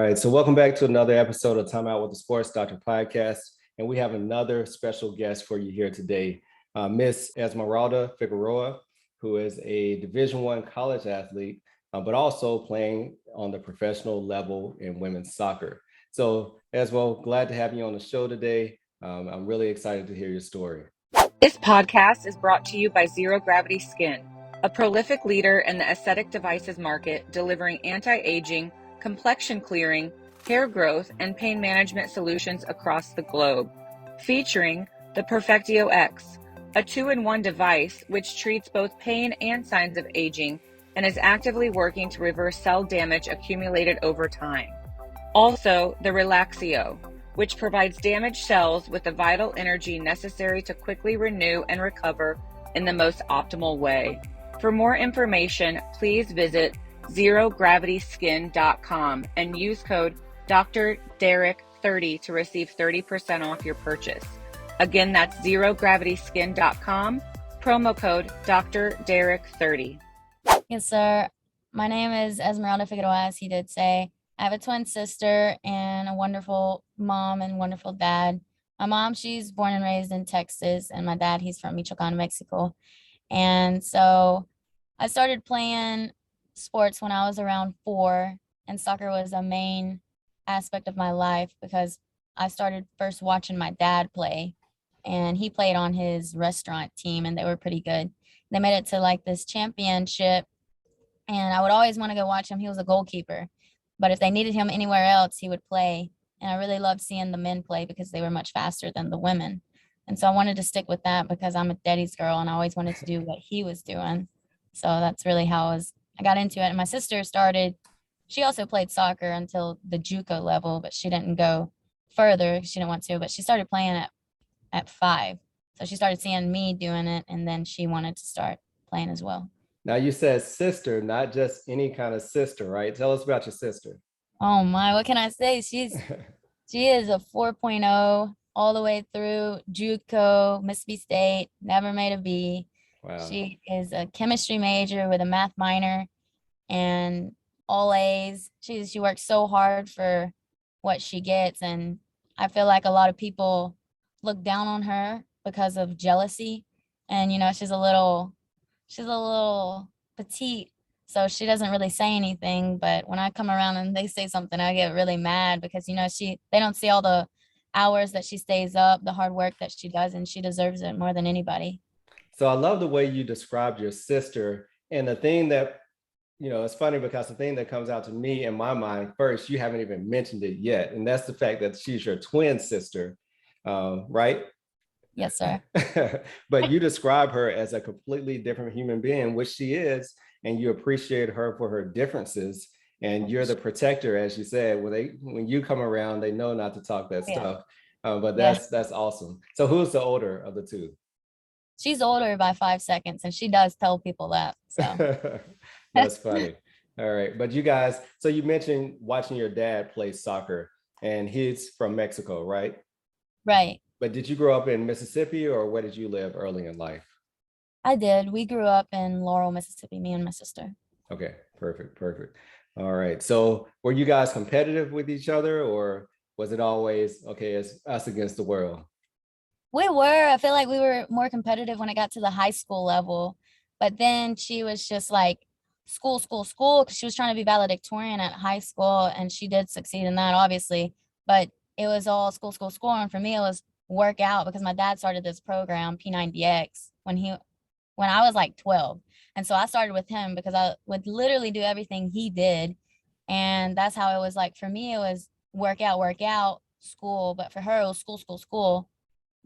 right, so welcome back to another episode of Time Out with the Sports Doctor podcast. And we have another special guest for you here today, Miss Esmeralda Figueroa, who is a Division I college athlete, but also playing on the professional level in women's soccer. So, Esmo, glad to have you on the show today. I'm really excited to hear your story. This podcast is brought to you by Zero Gravity Skin, a prolific leader in the aesthetic devices market, delivering anti-aging, complexion clearing, hair growth, and pain management solutions across the globe. Featuring the Perfectio X, a 2-in-1 device which treats both pain and signs of aging and is actively working to reverse cell damage accumulated over time. Also, the Relaxio, which provides damaged cells with the vital energy necessary to quickly renew and recover in the most optimal way. For more information, please visit zerogravityskin.com and use code Dr.Derrick30 to receive 30% off your purchase. Again, that's zerogravityskin.com, promo code Dr.Derrick30. Yes, sir. My name is Esmeralda Figueroa, as he did say. I have a twin sister and a wonderful mom and wonderful dad. My mom, she's born and raised in Texas, and my dad, he's from Michoacan, Mexico. And so I started playing sports when I was around 4, and soccer was a main aspect of my life because I started first watching my dad play, and he played on his restaurant team, and they were pretty good. They made it to like this championship, and I would always want to go watch him. He was a goalkeeper. But if they needed him anywhere else, he would play. And I really loved seeing the men play because they were much faster than the women. And so I wanted to stick with that because I'm a daddy's girl and I always wanted to do what he was doing. So that's really how I got into it. And my sister she also played soccer until the JUCO level, but she didn't go further. She didn't want to, but she started playing at 5. So she started seeing me doing it, and then she wanted to start playing as well. Now, you said sister, not just any kind of sister, right? Tell us about your sister. Oh my, what can I say? She is a 4.0 all the way through JUCO, Mississippi State, never made a B. Wow. She is a chemistry major with a math minor and all A's. She works so hard for what she gets, and I feel like a lot of people look down on her because of jealousy. And she's a little petite, so she doesn't really say anything. But when I come around and they say something, I get really mad because they don't see all the hours that she stays up, the hard work that she does, and she deserves it more than anybody. So I love the way you described your sister. And the thing that, it's funny because the thing that comes out to me in my mind first, you haven't even mentioned it yet. And that's the fact that she's your twin sister, right? Yes, sir. But you describe her as a completely different human being, which she is, and you appreciate her for her differences. And you're the protector, as you said. When you come around, they know not to talk that stuff. But that's awesome. So who's the older of the two? She's older by 5 seconds, and she does tell people that. So that's funny. All right, but you guys. So you mentioned watching your dad play soccer, and he's from Mexico, right? Right. But did you grow up in Mississippi, or where did you live early in life? I did. We grew up in Laurel, Mississippi, me and my sister. Okay, perfect. All right. So were you guys competitive with each other, or was it always, okay, it's us against the world? We were. I feel like we were more competitive when I got to the high school level. But then she was just like school, because she was trying to be valedictorian at high school, and she did succeed in that, obviously. But it was all school. And for me, it was work out because my dad started this program, P90X, when I was like 12. And so I started with him because I would literally do everything he did. And that's how it was like for me. It was work out, school. But for her, it was school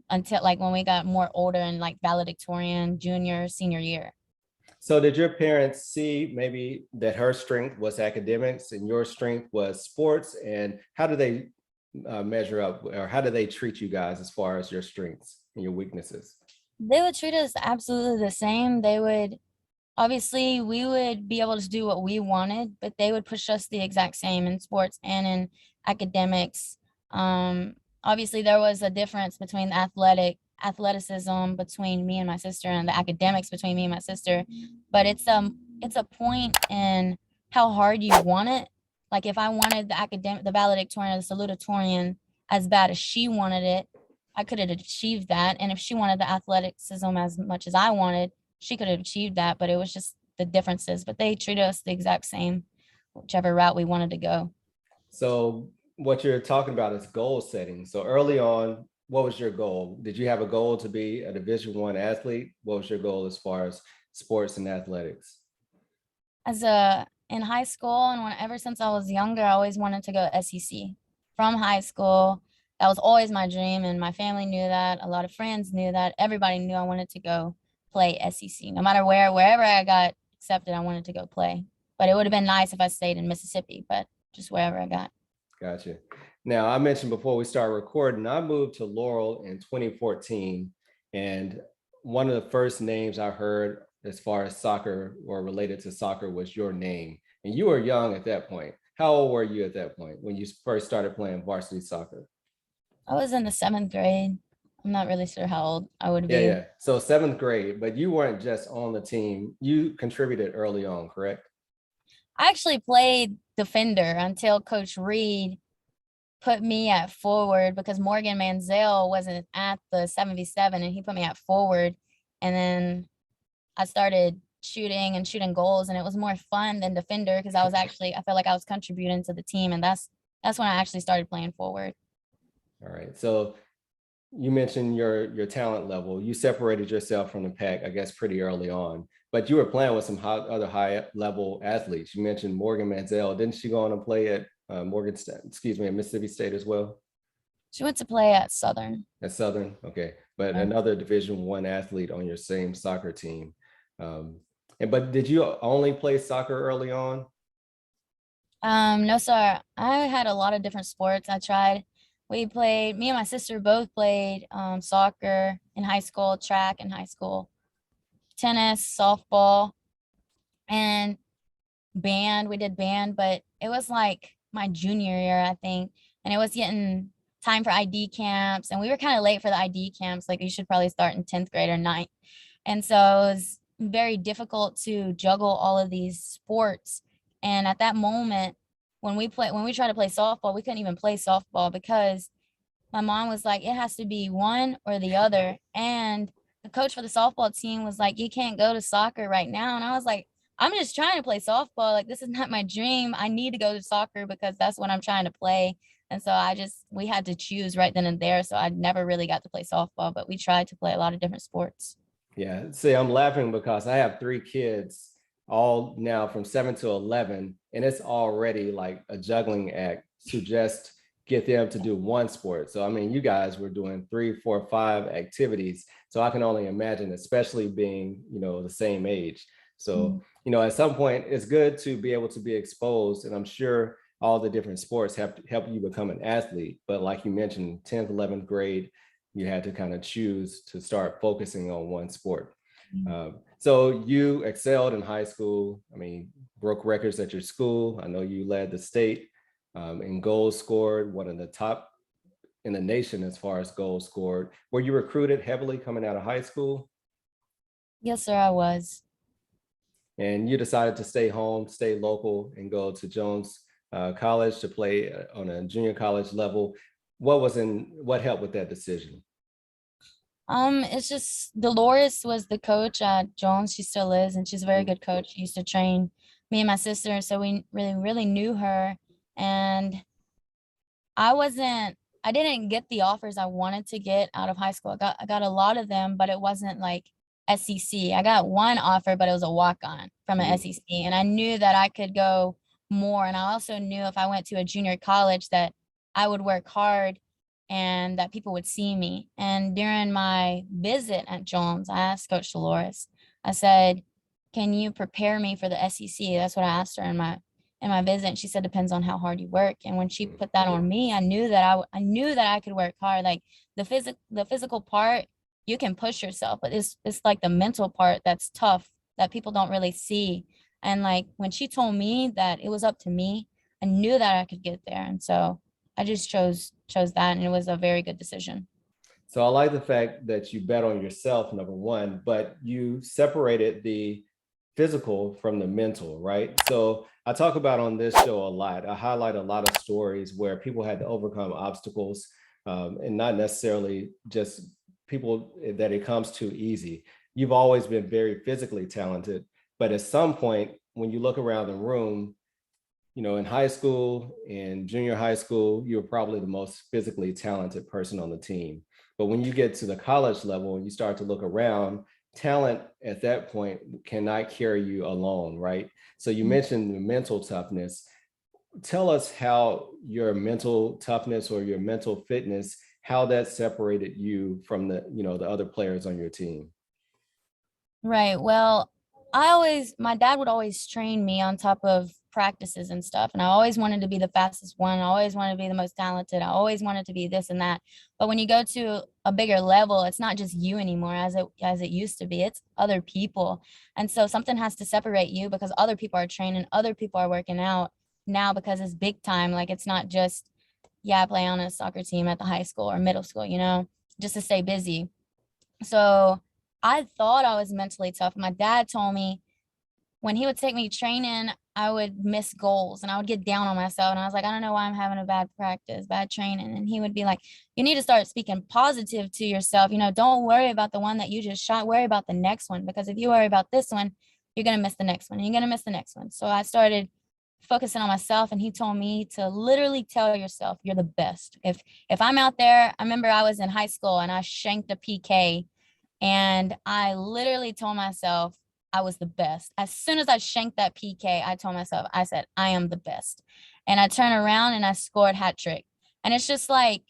until like when we got more older and like valedictorian, junior, senior year. So did your parents see maybe that her strength was academics and your strength was sports? And how do they measure up, or how do they treat you guys as far as your strengths and your weaknesses? They would treat us absolutely the same. Obviously we would be able to do what we wanted, but they would push us the exact same in sports and in academics. Obviously there was a difference between athleticism between me and my sister and the academics between me and my sister, but it's a point in how hard you want it Like if I wanted the valedictorian or the salutatorian as bad as she wanted it, I could have achieved that. And if she wanted the athleticism as much as I wanted, she could have achieved that. But it was just the differences. But they treated us the exact same, whichever route we wanted to go. So what you're talking about is goal setting. So early on, what was your goal? Did you have a goal to be a Division I athlete? What was your goal as far as sports and athletics? In high school and ever since I was younger, I always wanted to go SEC. From high school, that was always my dream, and my family knew that. A lot of friends knew that. Everybody knew I wanted to go play SEC. No matter wherever I got accepted, I wanted to go play. But it would have been nice if I stayed in Mississippi, but just wherever I got. Gotcha. Now, I mentioned before we started recording, I moved to Laurel in 2014, and one of the first names I heard as far as soccer or related to soccer was your name. And you were young at that point. How old were you at that point when you first started playing varsity soccer? I was in the 7th grade. I'm not really sure how old I would be. Yeah. So 7th grade, but you weren't just on the team. You contributed early on, correct? I actually played defender until Coach Reed put me at forward because Morgan Manziel wasn't at the 7v7 and he put me at forward. And then I started shooting goals, and it was more fun than defender because I felt like I was contributing to the team, and that's when I actually started playing forward. All right. So you mentioned your talent level. You separated yourself from the pack, I guess, pretty early on, but you were playing with some other high level athletes. You mentioned Morgan Manziel. Didn't she go on and play at at Mississippi State as well? She went to play at Southern. At Southern, okay. But another Division I athlete on your same soccer team. But did you only play soccer early on? No, sir. I had a lot of different sports. Me and my sister both played soccer in high school, track in high school, tennis, softball, and band. We did band, but it was like my junior year, I think. And it was getting time for ID camps. And we were kind of late for the ID camps. Like you should probably start in 10th grade or 9th. And so it was very difficult to juggle all of these sports. And at that moment, when we tried to play softball, we couldn't even play softball because my mom was like, it has to be one or the other. And the coach for the softball team was like, you can't go to soccer right now. And I was like, I'm just trying to play softball. Like, this is not my dream. I need to go to soccer because that's what I'm trying to play. And so we had to choose right then and there. So I never really got to play softball, but we tried to play a lot of different sports. Yeah. See, I'm laughing because I have 3 kids, all now from 7 to 11, and it's already like a juggling act to just get them to do one sport. So, I mean, you guys were doing 3, 4, 5 activities. So I can only imagine, especially being, the same age. So, at some point, it's good to be able to be exposed. And I'm sure all the different sports have to help you become an athlete. But like you mentioned, 10th, 11th grade, you had to kind of choose to start focusing on one sport. So you excelled in high school. I mean, broke records at your school. I know you led the state in goals scored, one of the top in the nation as far as goals scored. Were you recruited heavily coming out of high school? Yes, sir, I was. And you decided to stay home, stay local, and go to Jones College to play on a junior college level. What helped with that decision? It's just Dolores was the coach at Jones. She still is, and she's a very good coach. She used to train me and my sister, so we really knew her. And I didn't get the offers I wanted to get out of high school. I got a lot of them, but it wasn't like SEC. I got one offer, but it was a walk-on from an SEC, and I knew that I could go more. And I also knew if I went to a junior college that I would work hard and that people would see me. And during my visit at Jones, I asked Coach Dolores, I said, can you prepare me for the SEC? That's what I asked her in my visit. And she said, depends on how hard you work. And when she put that on me, I knew that I could work hard. Like the physical part, you can push yourself, but it's like the mental part that's tough that people don't really see. And like when she told me that it was up to me, I knew that I could get there. And so I just chose that, and it was a very good decision. So I like the fact that you bet on yourself, number one, but you separated the physical from the mental, right? So I talk about on this show a lot. I highlight a lot of stories where people had to overcome obstacles, and not necessarily just people that it comes too easy. You've always been very physically talented, but at some point, when you look around the room, in high school and junior high school, you're probably the most physically talented person on the team. But when you get to the college level and you start to look around, talent at that point cannot carry you alone, right? So you mentioned the mental toughness. Tell us how your mental toughness or your mental fitness, how that separated you from the other players on your team. Right. Well, my dad would always train me on top of practices and stuff. And I always wanted to be the fastest one. I always wanted to be the most talented. I always wanted to be this and that. But when you go to a bigger level, it's not just you anymore as it used to be. It's other people. And so something has to separate you because other people are training, other people are working out now because it's big time. Like it's not just, yeah, I play on a soccer team at the high school or middle school, just to stay busy. So I thought I was mentally tough. My dad told me when he would take me training, I would miss goals and I would get down on myself. And I was like, I don't know why I'm having a bad practice, bad training. And he would be like, you need to start speaking positive to yourself. Don't worry about the one that you just shot. Worry about the next one. Because if you worry about this one, you're going to miss the next one. And you're going to miss the next one. So I started focusing on myself. And he told me to literally tell yourself you're the best. If I'm out there, I remember I was in high school and I shanked a PK. And I literally told myself I was the best. As soon as I shanked that PK, I told myself, I said, I am the best. And I turned around and I scored hat trick. And it's just like,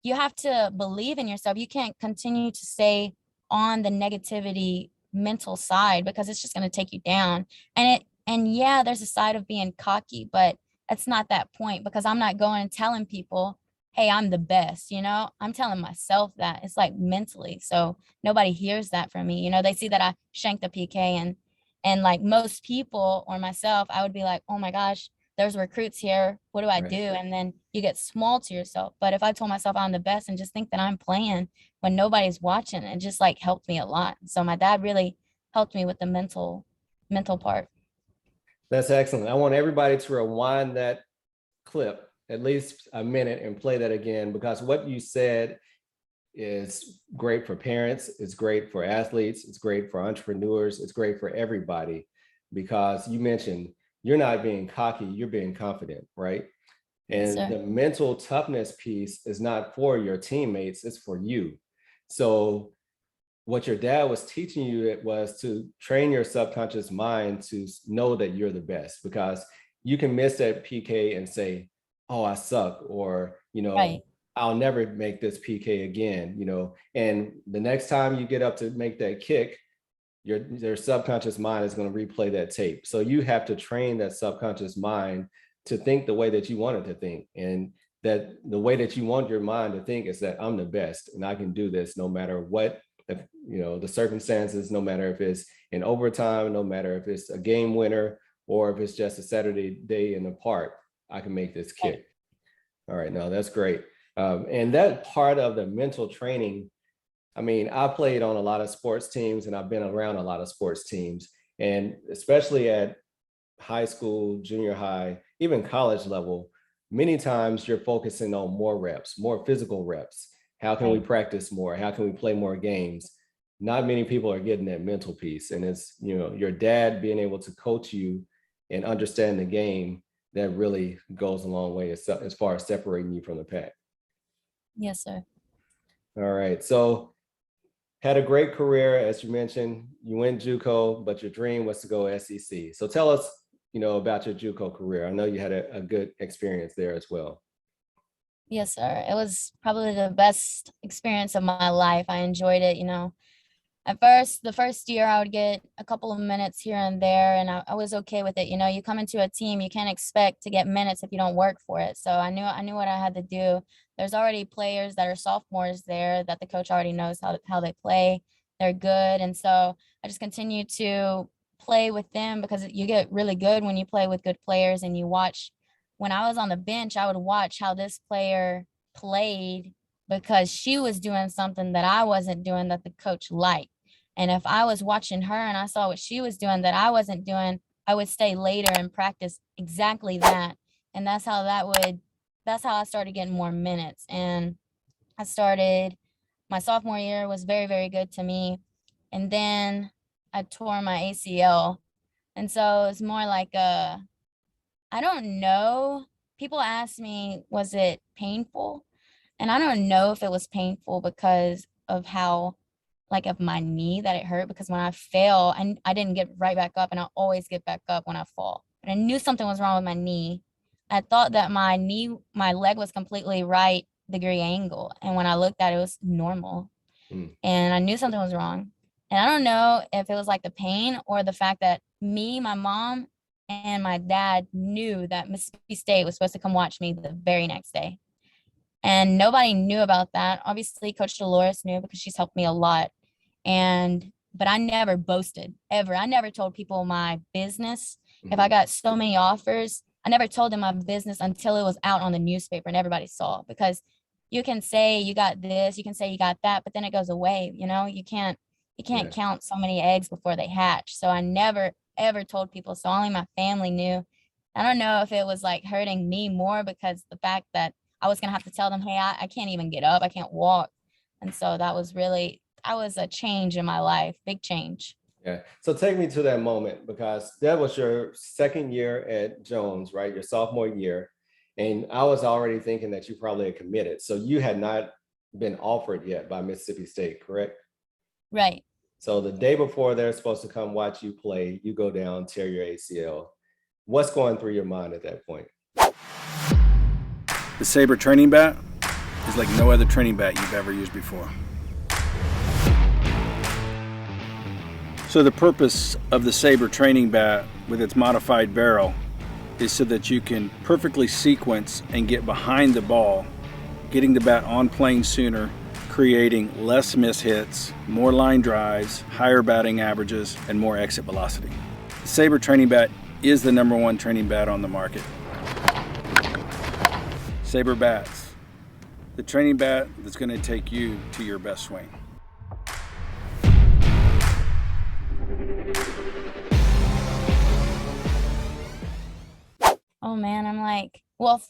you have to believe in yourself. You can't continue to stay on the negativity mental side because it's just going to take you down. And yeah, there's a side of being cocky, but it's not that point because I'm not going and telling people, hey, I'm the best, I'm telling myself that. It's like mentally. So nobody hears that from me. They see that I shanked the PK and like most people or myself, I would be like, oh my gosh, there's recruits here. What do I do? And then you get small to yourself. But if I told myself I'm the best and just think that I'm playing when nobody's watching, it just like helped me a lot. So my dad really helped me with the mental part. That's excellent. I want everybody to rewind that clip at least a minute and play that again, because what you said is great for parents, it's great for athletes, it's great for entrepreneurs, it's great for everybody, because you mentioned you're not being cocky, you're being confident, right? And Yes, the mental toughness piece is not for your teammates, it's for you. So what your dad was teaching you, it was to train your subconscious mind to know that you're the best, because you can miss that PK and say, oh, I suck, or, right. I'll never make this PK again, and the next time you get up to make that kick, your subconscious mind is going to replay that tape. So you have to train that subconscious mind to think the way that you want it to think. And that the way that you want your mind to think is that I'm the best and I can do this no matter what, the circumstances, no matter if it's in overtime, no matter if it's a game winner, or if it's just a Saturday day in the park, I can make this kick. All right, no, that's great. And that part of the mental training, I played on a lot of sports teams and I've been around a lot of sports teams, and especially at high school, junior high, even college level, many times you're focusing on more reps, more physical reps. How can we practice more? How can we play more games? Not many people are getting that mental piece. And it's, your dad being able to coach you and understand the game, that really goes a long way as far as separating you from the pack. Yes, sir. All right. So had a great career, as you mentioned. You went JUCO, but your dream was to go SEC. So tell us, about your JUCO career. I know you had a good experience there as well. Yes, sir. It was probably the best experience of my life. I enjoyed it, At first, the first year, I would get a couple of minutes here and there, and I was okay with it. You come into a team, you can't expect to get minutes if you don't work for it. So I knew what I had to do. There's already players that are sophomores there that the coach already knows how they play. They're good, and so I just continue to play with them because you get really good when you play with good players and you watch. When I was on the bench, I would watch how this player played because she was doing something that I wasn't doing that the coach liked. And if I was watching her and I saw what she was doing that I wasn't doing, I would stay later and practice exactly that. And that's how I started getting more minutes. And I started my sophomore year was very, very good to me. And then I tore my ACL. And so it's more like I don't know. People ask me, was it painful? And I don't know if it was painful because of how, like, of my knee that it hurt. Because when I fell, I didn't get right back up, and I always get back up when I fall. But I knew something was wrong with my knee. I thought that my leg was completely right degree angle. And when I looked at it, it was normal. Mm. And I knew something was wrong. And I don't know if it was like the pain or the fact that me, my mom, and my dad knew that Mississippi State was supposed to come watch me the very next day. And nobody knew about that. Obviously, Coach Dolores knew because she's helped me a lot. But I never boasted ever. I never told people my business. If I got so many offers, I never told them my business until it was out on the newspaper and everybody saw, because you can say you got this, you can say you got that, but then it goes away. You can't Yeah. count so many eggs before they hatch. So I never ever told people. So only my family knew. I don't know if it was like hurting me more because the fact that I was gonna have to tell them, hey, I can't even get up, I can't walk. And so that was a change in my life, big change. Yeah. So take me to that moment, because that was your second year at Jones, right? Your sophomore year. And I was already thinking that you probably had committed. So you had not been offered yet by Mississippi State, correct? Right. So the day before they're supposed to come watch you play, you go down, tear your ACL. What's going through your mind at that point? The Sabre training bat is like no other training bat you've ever used before. So the purpose of the Sabre training bat with its modified barrel is so that you can perfectly sequence and get behind the ball, getting the bat on plane sooner, creating less miss hits, more line drives, higher batting averages, and more exit velocity. The Sabre training bat is the #1 training bat on the market. Sabre Bats, the training bat that's going to take you to your best swing. Oh man,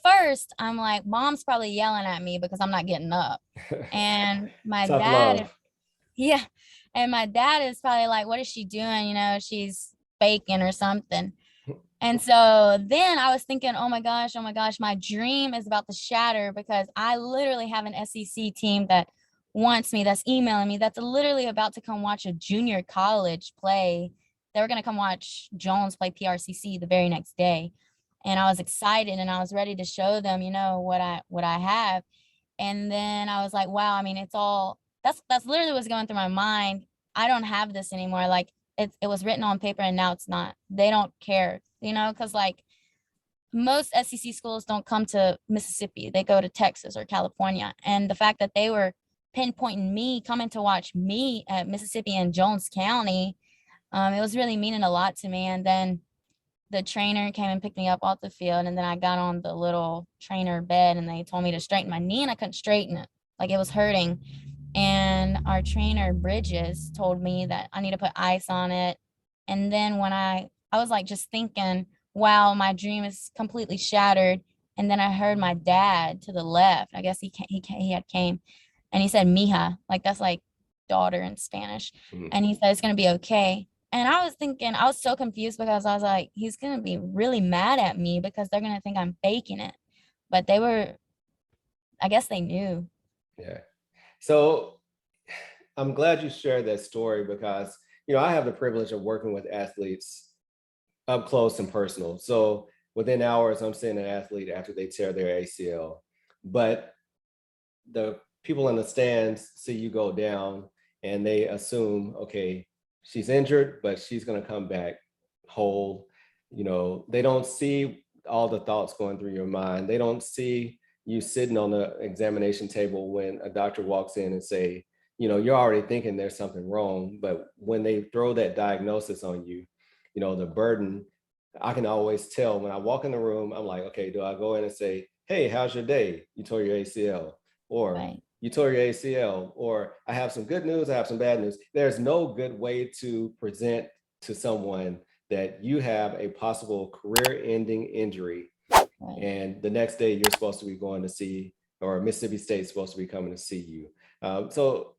first I'm like, mom's probably yelling at me because I'm not getting up. And my Tough dad, love. yeah. And my dad is probably like, what is she doing? She's faking or something. And so then I was thinking, oh my gosh, my dream is about to shatter, because I literally have an SEC team that wants me, that's emailing me, that's literally about to come watch a junior college play. They were going to come watch Jones play PRCC the very next day. And I was excited and I was ready to show them, what I have. And then I was like, wow, that's literally what's going through my mind. I don't have this anymore. Like it was written on paper and now it's not. They don't care, because like most SEC schools don't come to Mississippi. They go to Texas or California. And the fact that they were pinpointing me, coming to watch me at Mississippi and Jones County, it was really meaning a lot to me. And then the trainer came and picked me up off the field, and then I got on the little trainer bed and they told me to straighten my knee, and I couldn't straighten it. Like it was hurting. And our trainer Bridges told me that I need to put ice on it. And then when I was like just thinking, wow, my dream is completely shattered. And then I heard my dad to the left. I guess he had came and he said mija, like that's like daughter in Spanish. Mhm. And he said it's gonna be okay. And I was thinking, I was so confused because I was like, he's going to be really mad at me because they're going to think I'm faking it. But I guess they knew. Yeah. So I'm glad you shared that story, because, I have the privilege of working with athletes up close and personal. So within hours, I'm seeing an athlete after they tear their ACL. But the people in the stands see you go down and they assume, okay, she's injured, but she's going to come back whole. They don't see all the thoughts going through your mind. They don't see you sitting on the examination table when a doctor walks in and say, you're already thinking there's something wrong. But when they throw that diagnosis on you, the burden, I can always tell when I walk in the room, I'm like, okay, do I go in and say, hey, how's your day? You tore your ACL. Or Right. you tore your ACL, or I have some good news, I have some bad news. There's no good way to present to someone that you have a possible career-ending injury, Right. and the next day you're supposed to be going to see, or Mississippi State's supposed to be coming to see you. So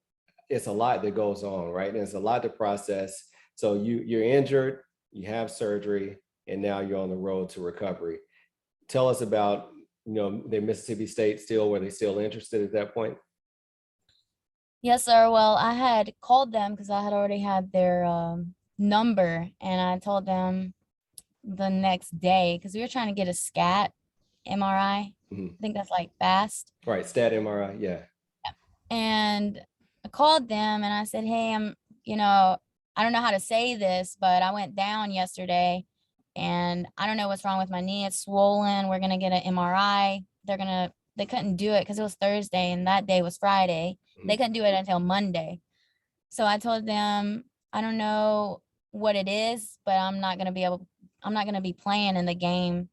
it's a lot that goes on, right? And it's a lot to process. So you're injured, you have surgery, and now you're on the road to recovery. Tell us about, the Mississippi State still, were they still interested at that point? Yes, sir. Well, I had called them because I had already had their number, and I told them the next day because we were trying to get a scat MRI. Mhm. I think that's like fast. Right, stat MRI, yeah. And I called them and I said, hey, I don't know how to say this, but I went down yesterday and I don't know what's wrong with my knee. It's swollen. We're going to get an MRI. They couldn't do it because it was Thursday and that day was Friday. They couldn't do it until Monday. So I told them, I don't know what it is, but I'm not going to be playing in the game,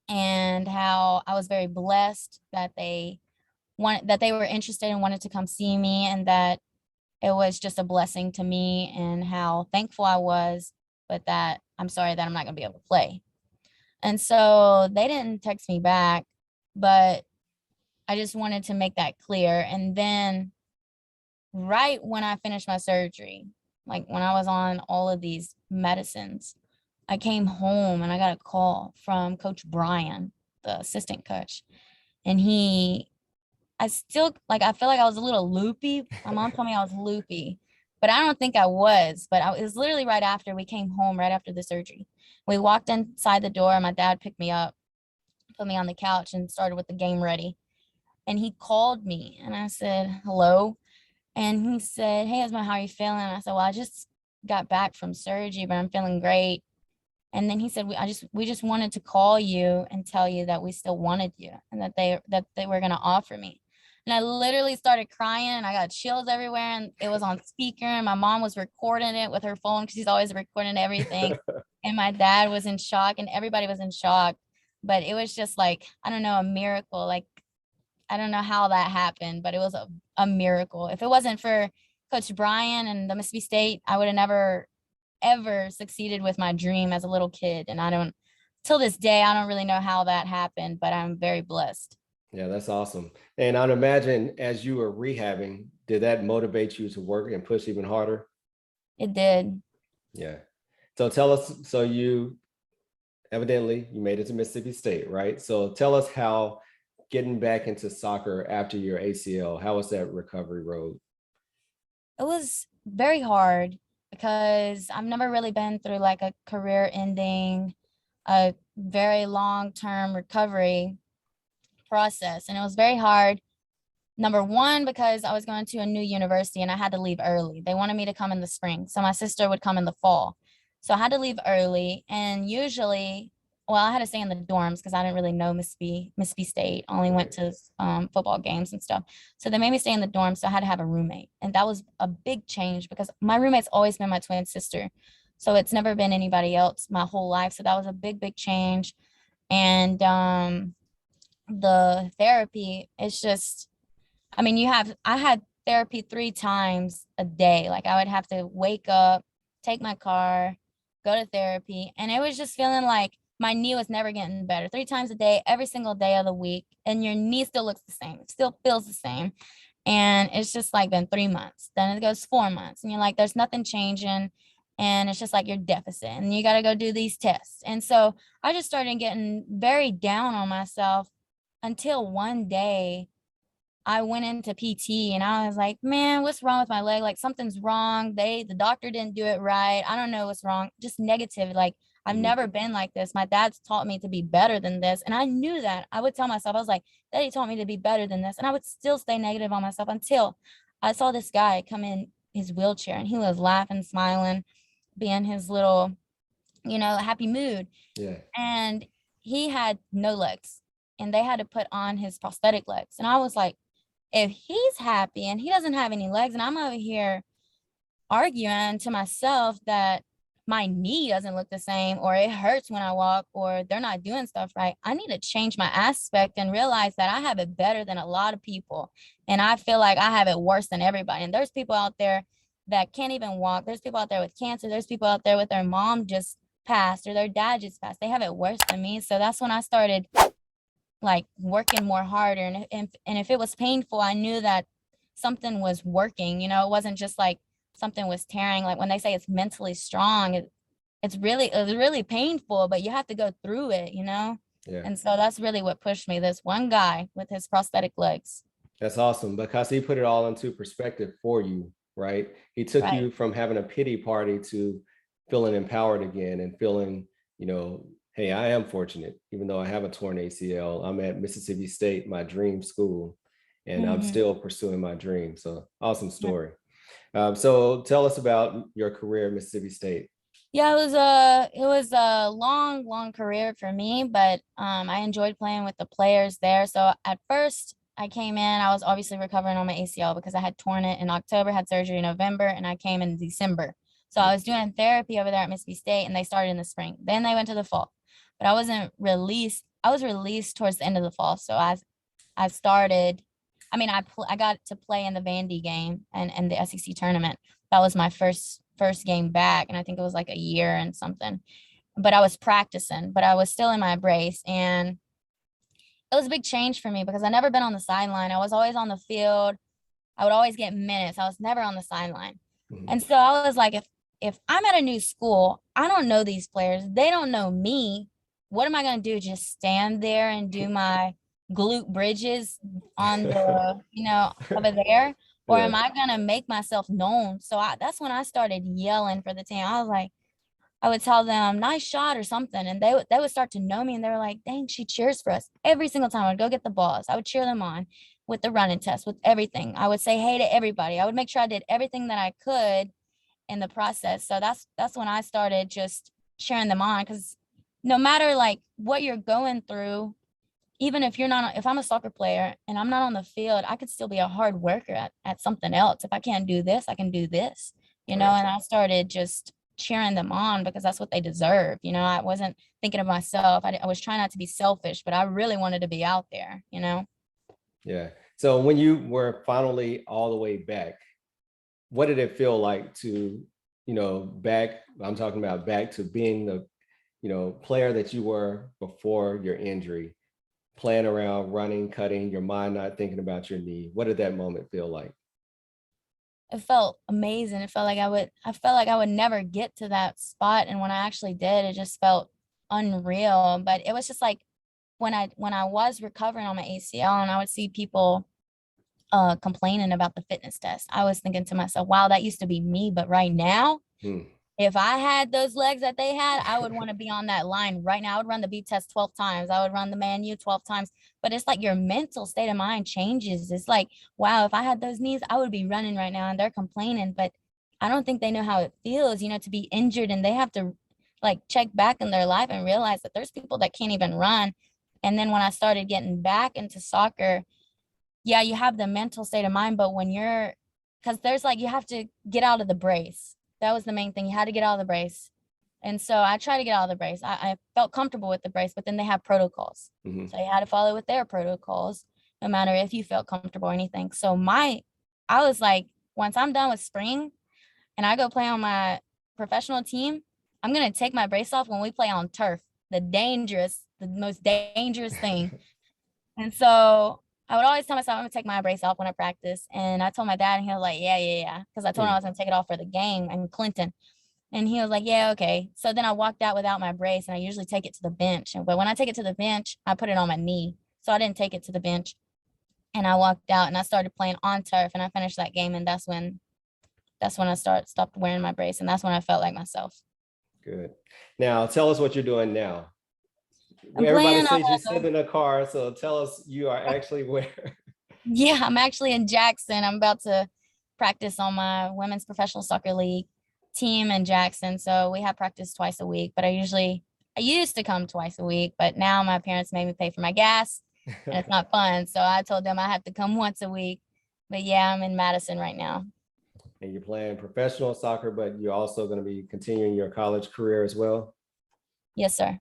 and how I was very blessed that they were interested and wanted to come see me, and that it was just a blessing to me, and how thankful I was, but that I'm sorry that I'm not going to be able to play. And so they didn't text me back, but I just wanted to make that clear. And then right when I finished my surgery, like when I was on all of these medicines, I came home and I got a call from Coach Brian, the assistant coach. And I feel like I was a little loopy. My mom told me I was loopy, but I don't think I was. But it was literally right after we came home, right after the surgery. We walked inside the door, and my dad picked me up, put me on the couch, and started with the game ready. And he called me, and I said, hello. And he said, hey, Esma, how are you feeling? And I said, well, I just got back from surgery, but I'm feeling great. And then he said, we just wanted to call you and tell you that we still wanted you, and that they were going to offer me. And I literally started crying, and I got chills everywhere, and it was on speaker, and my mom was recording it with her phone because she's always recording everything. And my dad was in shock, and everybody was in shock. But it was just like, I don't know, a miracle. Like, I don't know how that happened, but it was a miracle. If it wasn't for Coach Brian and the Mississippi State, I would have never, ever succeeded with my dream as a little kid. And till this day, I don't really know how that happened, but I'm very blessed. Yeah, that's awesome. And I'd imagine as you were rehabbing, did that motivate you to work and push even harder? It did. Yeah. So tell us, so you evidently you made it to Mississippi State, right? So tell us how getting back into soccer after your ACL, how was that recovery road? It was very hard because I've never really been through like a career ending, a very long-term recovery process. And it was very hard. Number one, because I was going to a new university and I had to leave early. They wanted me to come in the spring, so my sister would come in the fall. So I had to leave early, and usually, well, I had to stay in the dorms because I didn't really know Mississippi State. Only went to football games and stuff. So they made me stay in the dorm, so I had to have a roommate. And that was a big change because my roommate's always been my twin sister. So it's never been anybody else my whole life. So that was a big, big change. And the therapy, it's just, I mean, I had therapy 3 times a day. Like I would have to wake up, take my car, go to therapy. And it was just feeling like my knee was never getting better. 3 times a day, every single day of the week. And your knee still looks the same. It still feels the same. And it's just like been 3 months. Then it goes 4 months. And you're like, there's nothing changing. And it's just like your deficit. And you got to go do these tests. And so I just started getting very down on myself until one day I went into PT and I was like, man, what's wrong with my leg? Like something's wrong. The doctor didn't do it right. I don't know what's wrong. Just negative. Like I've never been like this. My dad's taught me to be better than this. And I knew that. I would tell myself, I was like, Daddy taught me to be better than this. And I would still stay negative on myself until I saw this guy come in his wheelchair and he was laughing, smiling, being his little, happy mood. Yeah. And he had no legs and they had to put on his prosthetic legs. And I was like, if he's happy and he doesn't have any legs and I'm over here arguing to myself that my knee doesn't look the same, or it hurts when I walk, or they're not doing stuff right, I need to change my aspect and realize that I have it better than a lot of people. And I feel like I have it worse than everybody. And there's people out there that can't even walk. There's people out there with cancer. There's people out there with their mom just passed or their dad just passed. They have it worse than me. So that's when I started like working more harder. And if it was painful, I knew that something was working. You know, it wasn't just like something was tearing. Like when they say it's mentally strong, it's really painful, but you have to go through it, you know? Yeah. And so that's really what pushed me. This one guy with his prosthetic legs. That's awesome, because he put it all into perspective for you, right? He took Right. you from having a pity party to feeling empowered again and feeling, you know, hey, I am fortunate, even though I have a torn ACL. I'm at Mississippi State, my dream school, and I'm Mhm. still pursuing my dream. So awesome story. So tell us about your career at Mississippi State. Yeah, it was a long career for me, but I enjoyed playing with the players there. So at first I came in, I was obviously recovering on my ACL because I had torn it in October, had surgery in November, and I came in December. So I was doing therapy over there at Mississippi State, and they started in the spring. Then they went to the fall, but I wasn't released. I was released towards the end of the fall. So I started. I mean, I got to play in the Vandy game and the SEC tournament. That was my first game back, and I think it was like a year and something. But I was practicing, but I was still in my brace, and it was a big change for me because I never been on the sideline. I was always on the field. I would always get minutes. I was never on the sideline. Mhm. And so I was like, if I'm at a new school, I don't know these players. They don't know me. What am I going to do? Just stand there and do my glute bridges on the, you know, over there? Or am Yeah. I going to make myself known? So that's when I started yelling for the team. I was like, I would tell them nice shot or something, and they would start to know me, and they were like, dang, she cheers for us every single time. I'd go get the balls. I would cheer them on with the running test, with everything. I would say hey to everybody. I would make sure I did everything that I could in the process. So that's when I started just cheering them on, because no matter like what you're going through, even if if I'm a soccer player and I'm not on the field, I could still be a hard worker at something else. If I can't do this, I can do this, you know. Right. And I started just cheering them on because that's what they deserve. You know, I wasn't thinking of myself. I was trying not to be selfish, but I really wanted to be out there, you know. Yeah. So when you were finally all the way back, what did it feel like to, you know, I'm talking about back to being the, you know, player that you were before your injury, playing around, running, cutting, your mind not thinking about your knee. What did that moment feel like? It felt amazing. It felt like I felt like I would never get to that spot. And when I actually did, it just felt unreal. But it was just like when I was recovering on my ACL and I would see people complaining about the fitness test, I was thinking to myself, wow, that used to be me. But right now, Hmm. if I had those legs that they had, I would want to be on that line right now. I would run the beat test 12 times. I would run the man U 12 times. But it's like your mental state of mind changes. It's like, wow, if I had those knees, I would be running right now. And they're complaining, but I don't think they know how it feels, you know, to be injured, and they have to like check back in their life and realize that there's people that can't even run. And then when I started getting back into soccer, yeah, you have the mental state of mind, but because there's like, you have to get out of the brace. That was the main thing. You had to get out of the brace. And so I tried to get out of the brace. I felt comfortable with the brace, but then they have protocols. Mhm. So you had to follow with their protocols, no matter if you felt comfortable or anything. So I was like, once I'm done with spring and I go play on my professional team, I'm going to take my brace off when we play on turf, the most dangerous thing. And so I would always tell myself I'm gonna take my brace off when I practice. And I told my dad, and he was like, yeah. Because I told him I was gonna take it off for the game in Clinton. And he was like, yeah, okay. So then I walked out without my brace, and I usually take it to the bench. But when I take it to the bench, I put it on my knee. So I didn't take it to the bench. And I walked out and I started playing on turf, and I finished that game. And that's when I stopped wearing my brace. And that's when I felt like myself. Good. Now tell us what you're doing now. I'm Everybody playing says you sit in a car, so tell us you are actually where. Yeah, I'm actually in Jackson. I'm about to practice on my women's professional soccer league team in Jackson. So we have practice twice a week, but I used to come twice a week, but now my parents made me pay for my gas and it's not fun. So I told them I have to come once a week. But yeah, I'm in Madison right now. and you're playing professional soccer, but you're also going to be continuing your college career as well? Yes, sir.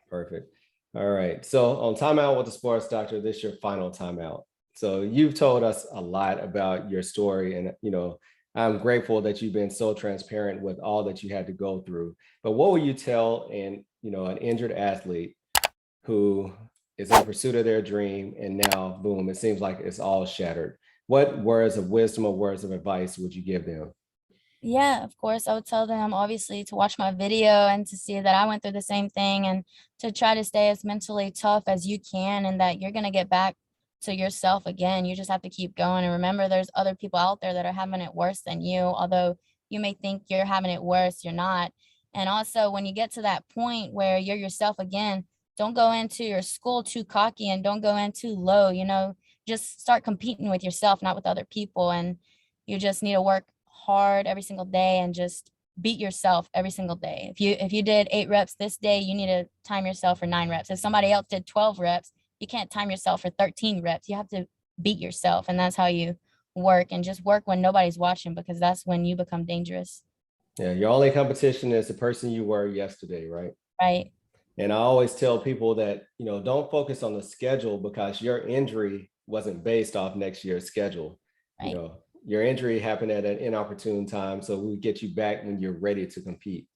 Perfect. All right. So on Timeout with the Sports Doctor, this is your final timeout. So you've told us a lot about your story, and I'm grateful that you've been so transparent with all that you had to go through. But what would you tell an injured athlete who is in pursuit of their dream and now, boom, it seems like it's all shattered? What words of wisdom or words of advice would you give them? Yeah, of course, I would tell them obviously to watch my video and to see that I went through the same thing, and to try to stay as mentally tough as you can, and that you're going to get back to yourself again. You just have to keep going. And remember, there's other people out there that are having it worse than you. Although you may think you're having it worse, you're not. And also, when you get to that point where you're yourself again, don't go into your school too cocky and don't go in too low. Just start competing with yourself, not with other people. And you just need to work hard every single day and just beat yourself every single day. If you did 8 reps this day, you need to time yourself for 9 reps. If somebody else did 12 reps, you can't time yourself for 13 reps. You have to beat yourself, and that's how you work. And just work when nobody's watching, because that's when you become dangerous. Yeah, your only competition is the person you were yesterday, right? Right. And I always tell people that, don't focus on the schedule, because your injury wasn't based off next year's schedule. Right. Your injury happened at an inopportune time, so we get you back when you're ready to compete.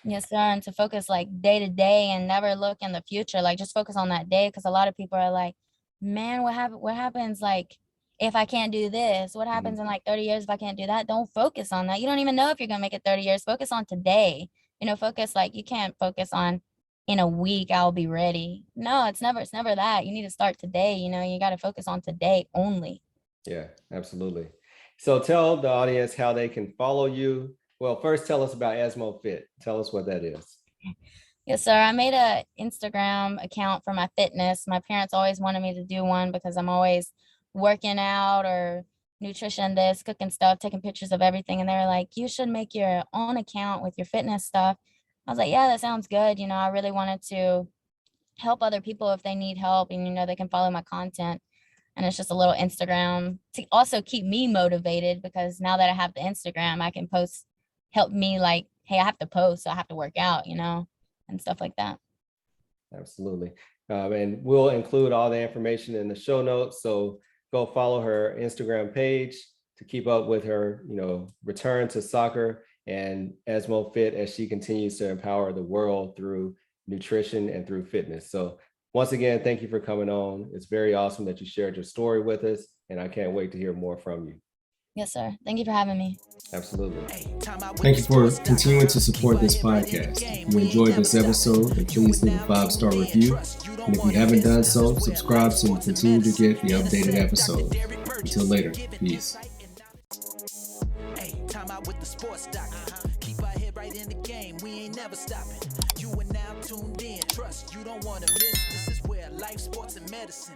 Yes, sir. And to focus like day to day and never look in the future, like just focus on that day. Because a lot of people are like, man, what happens like if I can't do this? What happens in like 30 years if I can't do that? Don't focus on that. You don't even know if you're gonna make it 30 years. Focus on today. Focus, like, you can't focus on in a week I'll be ready. No, it's never that. You need to start today. You got to focus on today only. Yeah, absolutely. So tell the audience how they can follow you. Well, first tell us about Esmo Fit. Tell us what that is. Yes, sir. I made a Instagram account for my fitness. My parents always wanted me to do one because I'm always working out or nutrition, this, cooking stuff, taking pictures of everything. And they were like, you should make your own account with your fitness stuff. I was like, yeah, that sounds good. I really wanted to help other people if they need help, and, they can follow my content. And it's just a little Instagram to also keep me motivated, because now that I have the Instagram, I can post, help me, like, hey, I have to post, so I have to work out, and stuff like that. Absolutely. And we'll include all the information in the show notes. So go follow her Instagram page to keep up with her, return to soccer and Esmo Fit, as she continues to empower the world through nutrition and through fitness. So once again, thank you for coming on. It's very awesome that you shared your story with us, and I can't wait to hear more from you. Yes, sir. Thank you for having me. Absolutely. Thank you for continuing to support this podcast. If you enjoyed this episode, then please leave a 5-star review. And if you haven't done so, subscribe so you continue to get the updated episodes. Until later, peace. Timeout with the sports doctor. Keep our head right in the game. We ain't never stopping. You are now tuned in. Trust you don't want to miss. This is where life, sports, and medicine.